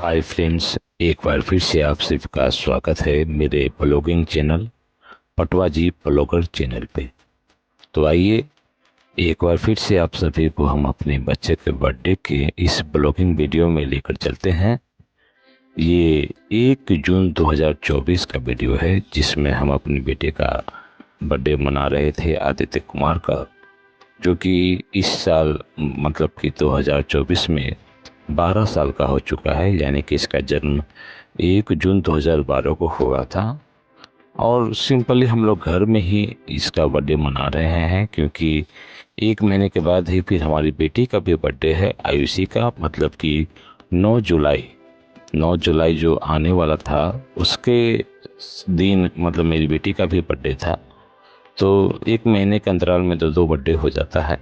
Hi friends, एक बार फिर से आप सभी का स्वागत है मेरे ब्लॉगिंग चैनल पटवा जी ब्लॉगर चैनल पे। तो आइए एक बार फिर से आप सभी को हम अपने बच्चे के बर्थडे के इस ब्लॉगिंग वीडियो में लेकर चलते हैं। ये 1 जून 2024 का वीडियो है जिसमें हम अपने बेटे का बर्थडे मना रहे थे, आदित्य कुमार का, जो कि इस साल मतलब कि 2024 में 12 साल का हो चुका है। यानी कि इसका जन्म 1 जून 2012 को हुआ था। और सिंपली हम लोग घर में ही इसका बर्थडे मना रहे हैं, क्योंकि 1 महीने के बाद ही फिर हमारी बेटी का भी बर्थडे है, आयुषी का। मतलब कि 9 जुलाई जो आने वाला था उसके दिन मतलब मेरी बेटी का भी बर्थडे था। तो 1 महीने के अंतराल में दो बर्थडे हो जाता है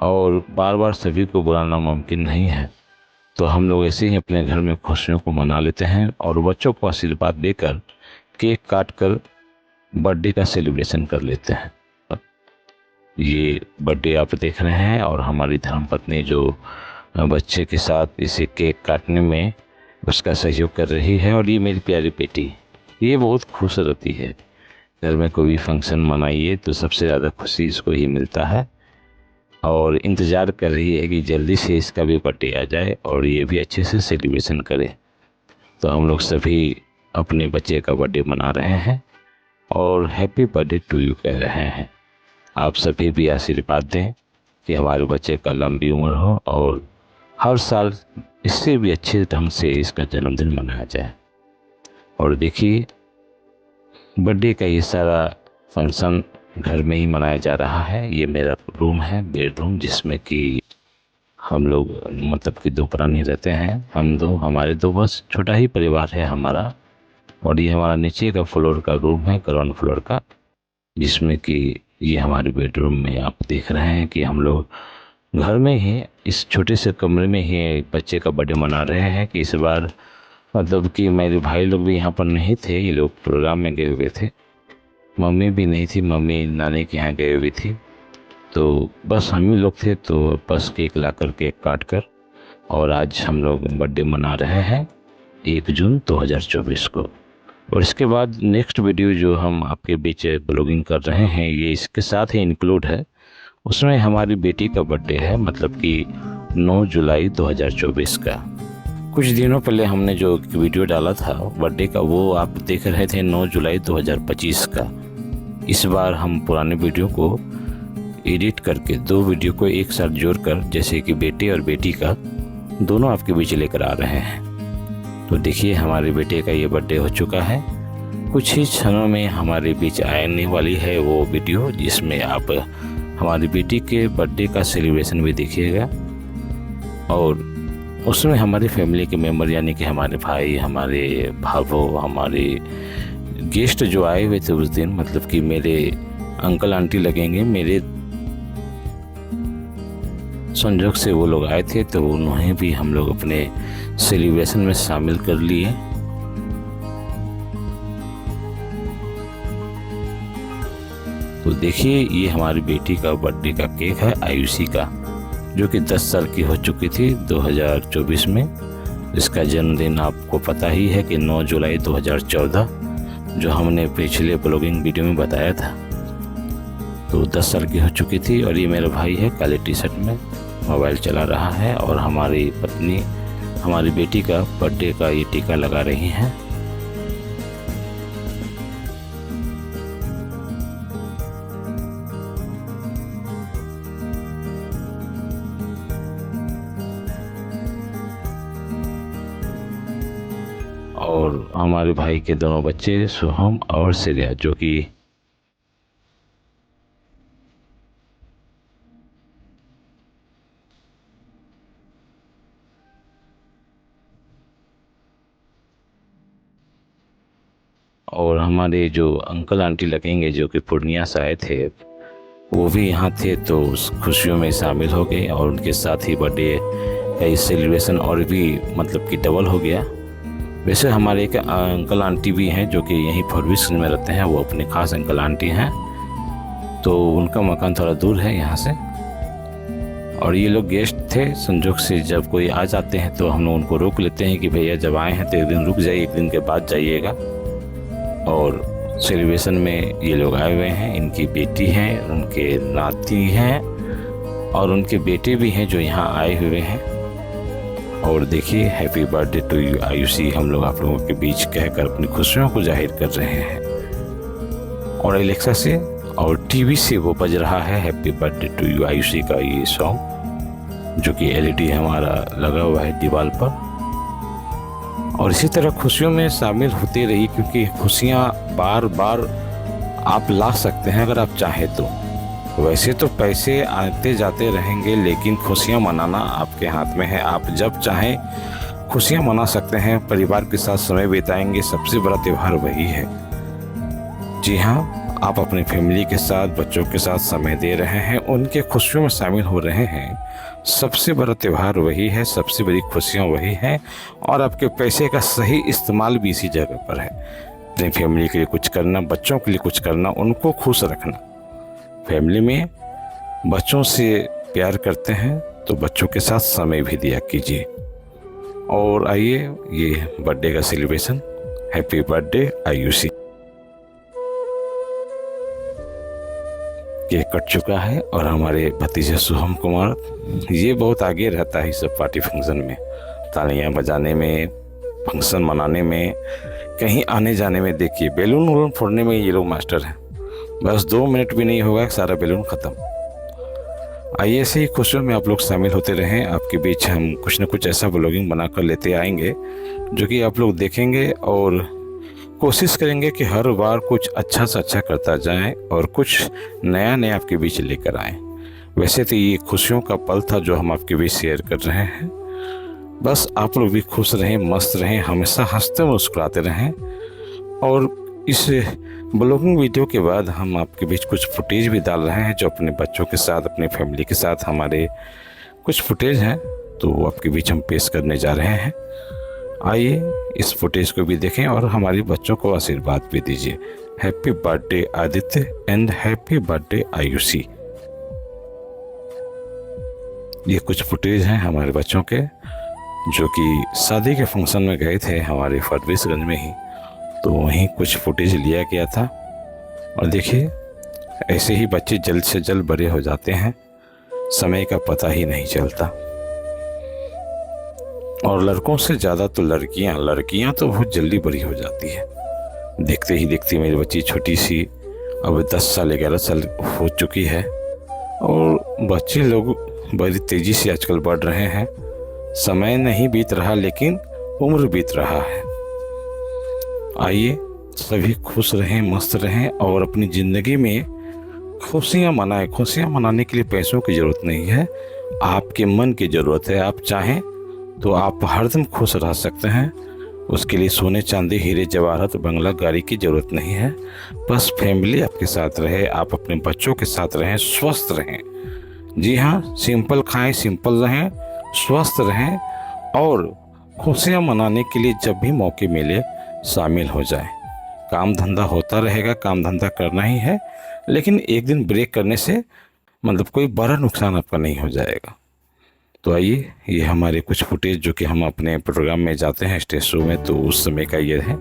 और बार बार सभी को बुलाना मुमकिन नहीं है। तो हम लोग ऐसे ही अपने घर में खुशियों को मना लेते हैं और बच्चों को आशीर्वाद देकर केक काट कर बर्थडे का सेलिब्रेशन कर लेते हैं। ये बर्थडे आप देख रहे हैं और हमारी धर्मपत्नी जो बच्चे के साथ इसे केक काटने में उसका सहयोग कर रही है। और ये मेरी प्यारी बेटी, ये बहुत खुश रहती है। घर में कोई भी फंक्शन मनाइए तो सबसे ज़्यादा खुशी इसको ही मिलता है और इंतज़ार कर रही है कि जल्दी से इसका भी बर्थडे आ जाए और ये भी अच्छे से सेलिब्रेशन करे। तो हम लोग सभी अपने बच्चे का बर्थडे मना रहे हैं और हैप्पी बर्थडे टू यू कह रहे हैं। आप सभी भी आशीर्वाद दें कि हमारे बच्चे का लंबी उम्र हो और हर साल इससे भी अच्छे ढंग से इसका जन्मदिन मनाया जाए। और देखिए, बर्थडे का ये सारा फंक्शन घर में ही मनाया जा रहा है। ये मेरा रूम है, बेडरूम, जिसमें कि हम लोग मतलब कि 2 प्राणी रहते हैं। हम दो, हमारे 2 बस, छोटा ही परिवार है हमारा। और ये हमारा नीचे का फ्लोर का रूम है, ग्राउंड फ्लोर का, जिसमें कि ये हमारे बेडरूम में आप देख रहे हैं कि हम लोग घर में ही इस छोटे से कमरे में ही बच्चे का बर्थडे मना रहे हैं। कि इस बार मतलब कि मेरे भाई लोग भी यहाँ पर नहीं थे, ये लोग प्रोग्राम में गए हुए थे। मम्मी भी नहीं थी, मम्मी नानी के यहाँ गई हुई थी। तो बस हम ही लोग थे। तो बस केक लाकर केक काट कर और आज हम लोग बर्थडे मना रहे हैं 1 जून 2024 को। और इसके बाद नेक्स्ट वीडियो जो हम आपके बीच ब्लॉगिंग कर रहे हैं, ये इसके साथ ही इंक्लूड है। उसमें हमारी बेटी का बर्थडे है, मतलब कि 9 जुलाई 2024 का। कुछ दिनों पहले हमने जो वीडियो डाला था बर्थडे का, वो आप देख रहे थे 9 जुलाई 2025 का। इस बार हम पुराने वीडियो को एडिट करके 2 वीडियो को एक साथ जोड़कर, जैसे कि बेटे और बेटी का, दोनों आपके बीच लेकर आ रहे हैं। तो देखिए, हमारे बेटे का ये बर्थडे हो चुका है। कुछ ही क्षणों में हमारे बीच आने वाली है वो वीडियो जिसमें आप हमारी बेटी के बर्थडे का सेलिब्रेशन भी देखिएगा। और उसमें हमारी फैमिली के मेंबर, यानी कि हमारे भाई, हमारे भाभो, हमारे गेस्ट जो आए हुए थे उस दिन, मतलब कि मेरे अंकल आंटी लगेंगे, मेरे संजोग से वो लोग आए थे। तो उन्हें भी हम लोग अपने सेलिब्रेशन में शामिल कर लिए। तो देखिए, ये हमारी बेटी का बर्थडे का केक है, आयुषी का, जो कि 10 साल की हो चुकी थी 2024 में। इसका जन्मदिन आपको पता ही है कि 9 जुलाई 2014, जो हमने पिछले ब्लॉगिंग वीडियो में बताया था। तो 10 साल की हो चुकी थी। और ये मेरा भाई है, काले टी शर्ट में मोबाइल चला रहा है। और हमारी पत्नी हमारी बेटी का बर्थडे का ये टीका लगा रही हैं। और हमारे भाई के दोनों बच्चे, सोहम और श्रेया, जो कि और हमारे जो अंकल आंटी लगेंगे जो कि पूर्णिया से आए थे, वो भी यहाँ थे। तो उस खुशियों में शामिल हो गए और उनके साथ ही बर्थडे का सेलिब्रेशन और भी मतलब कि डबल हो गया। वैसे हमारे एक अंकल आंटी भी हैं जो कि यहीं फॉरबिसगंज में रहते हैं, वो अपने खास अंकल आंटी हैं। तो उनका मकान थोड़ा दूर है यहाँ से। और ये लोग गेस्ट थे। संजोग से जब कोई आ जाते हैं तो हम लोग उनको रोक लेते हैं कि भैया जब आए हैं तो एक दिन रुक जाइए, एक दिन के बाद जाइएगा। और सेलिब्रेशन में ये लोग आए हुए हैं, इनकी बेटी हैं, उनके नाती हैं और उनके बेटे भी हैं जो यहाँ आए हुए हैं। और देखिए, happy birthday to you Ayushi हम लोग आप लोगों के बीच कहकर अपनी खुशियों को जाहिर कर रहे हैं। और एलेक्सा से और टीवी से वो बज रहा है happy birthday to you Ayushi का ये सॉन्ग, जो कि एलईडी हमारा लगा हुआ है दीवार पर। और इसी तरह खुशियों में शामिल होते रहिए, क्योंकि खुशियाँ बार बार आप ला सकते हैं अगर आप चाहें तो। वैसे तो पैसे आते जाते रहेंगे, लेकिन खुशियाँ मनाना आपके हाथ में है। आप जब चाहें खुशियाँ मना सकते हैं, परिवार के साथ समय बिताएंगे। सबसे बड़ा त्यौहार वही है। जी हाँ, आप अपने फैमिली के साथ, बच्चों के साथ समय दे रहे हैं, उनके खुशियों में शामिल हो रहे हैं। सबसे बड़ा त्यौहार वही है, सबसे बड़ी खुशियाँ वही हैं। और आपके पैसे का सही इस्तेमाल भी इसी जगह पर है। अपनी फैमिली के लिए कुछ करना, बच्चों के लिए कुछ करना, उनको खुश रखना। फैमिली में बच्चों से प्यार करते हैं तो बच्चों के साथ समय भी दिया कीजिए। और आइए, ये बर्थडे का celebration, happy birthday Ayushi. Cake cut चुका है और हमारे भतीजे शुभम कुमार, ये बहुत आगे रहता है इस सब पार्टी फंक्शन में, तालियां बजाने में, फंक्शन मनाने में, कहीं आने जाने में। देखिए, बैलून वूलून फोड़ने में ये लोग मास्टर हैं। बस 2 मिनट भी नहीं होगा सारा बैलून ख़त्म। आइए, ऐसे ही खुशियों में आप लोग शामिल होते रहें। आपके बीच हम कुछ न कुछ ऐसा ब्लॉगिंग बनाकर लेते आएंगे जो कि आप लोग देखेंगे और कोशिश करेंगे कि हर बार कुछ अच्छा से अच्छा करता जाएं और कुछ नया नया आपके बीच लेकर आएं। वैसे तो ये खुशियों का पल था जो हम आपके बीच शेयर कर रहे हैं। बस आप लोग भी खुश रहें, मस्त रहें, हमेशा हंसते मुस्कुराते रहें। और इस ब्लॉगिंग वीडियो के बाद हम आपके बीच कुछ फुटेज भी डाल रहे हैं, जो अपने बच्चों के साथ, अपनी फैमिली के साथ हमारे कुछ फुटेज हैं, तो वो आपके बीच हम पेश करने जा रहे हैं। आइए, इस फुटेज को भी देखें और हमारे बच्चों को आशीर्वाद भी दीजिए। Happy birthday Aditya and happy birthday Ayushi. ये कुछ फुटेज हैं हमारे बच्चों के, जो कि शादी के फंक्शन में गए थे हमारे फरबिसगंज में ही, तो वहीं कुछ फुटेज लिया गया था। और देखिए, ऐसे ही बच्चे जल्द से जल्द बड़े हो जाते हैं, समय का पता ही नहीं चलता। और लड़कों से ज़्यादा तो लड़कियां तो बहुत जल्दी बड़ी हो जाती है। देखते ही देखते मेरी बच्ची छोटी सी अब 10 साल 11 साल हो चुकी है। और बच्चे लोग बड़ी तेज़ी से आजकल बढ़ रहे हैं। समय नहीं बीत रहा, लेकिन उम्र बीत रहा है। आइए, सभी खुश रहें, मस्त रहें और अपनी ज़िंदगी में खुशियाँ मनाएं। खुशियाँ मनाने के लिए पैसों की ज़रूरत नहीं है, आपके मन की ज़रूरत है। आप चाहें तो आप हरदम खुश रह सकते हैं। उसके लिए सोने चांदी हीरे जवाहरात बंगला गाड़ी की ज़रूरत नहीं है। बस फैमिली आपके साथ रहे, आप अपने बच्चों के साथ रहें, स्वस्थ रहें। जी हाँ, सिंपल खाएं, सिंपल रहें, स्वस्थ रहें और खुशियाँ मनाने के लिए जब भी मौके मिले शामिल हो जाएं। काम धंधा होता रहेगा, काम धंधा करना ही है, लेकिन एक दिन ब्रेक करने से मतलब कोई बड़ा नुकसान आपका नहीं हो जाएगा। तो आइए, ये हमारे कुछ फुटेज जो कि हम अपने प्रोग्राम में जाते हैं स्टेज शो में, तो उस समय का ये है।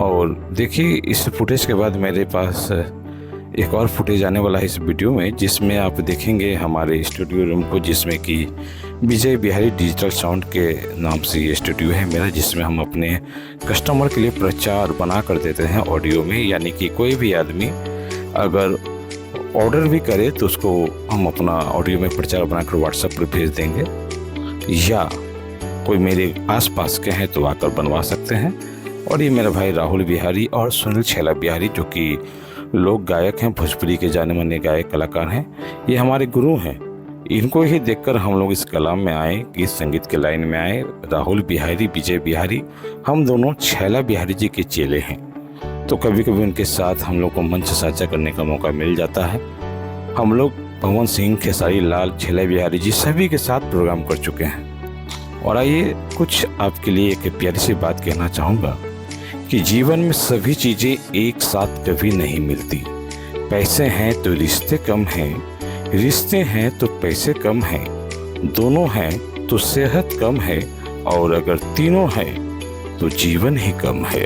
और देखिए, इस फुटेज के बाद मेरे पास एक और फुटेज आने वाला है इस वीडियो में, जिसमें आप देखेंगे हमारे स्टूडियो रूम को, जिसमें कि विजय बिहारी डिजिटल साउंड के नाम से ये स्टूडियो है मेरा, जिसमें हम अपने कस्टमर के लिए प्रचार बना कर देते हैं ऑडियो में। यानी कि कोई भी आदमी अगर ऑर्डर भी करे तो उसको हम अपना ऑडियो में प्रचार बनाकर व्हाट्सएप पर भेज देंगे, या कोई मेरे आसपास के हैं तो आकर बनवा सकते हैं। और ये मेरा भाई राहुल बिहारी और सुनील छैला बिहारी, जो कि लोक गायक हैं, भोजपुरी के जाने माने गायक कलाकार हैं, ये हमारे गुरु हैं। इनको ही देखकर हम लोग इस कला में आए, गीत संगीत के लाइन में आए। राहुल बिहारी, विजय बिहारी, हम दोनों छैला बिहारी जी के चेले हैं। तो कभी कभी उनके साथ हम लोग को मंच साझा करने का मौका मिल जाता है। हम लोग पवन सिंह, खेसारी लाल, छैला बिहारी जी सभी के साथ प्रोग्राम कर चुके हैं। और आइए, कुछ आपके लिए एक प्यारी सी बात कहना चाहूँगा कि जीवन में सभी चीज़ें एक साथ कभी नहीं मिलती। पैसे हैं तो रिश्ते कम हैं, रिश्ते हैं तो पैसे कम हैं, दोनों हैं तो सेहत कम है, और अगर तीनों हैं तो जीवन ही कम है।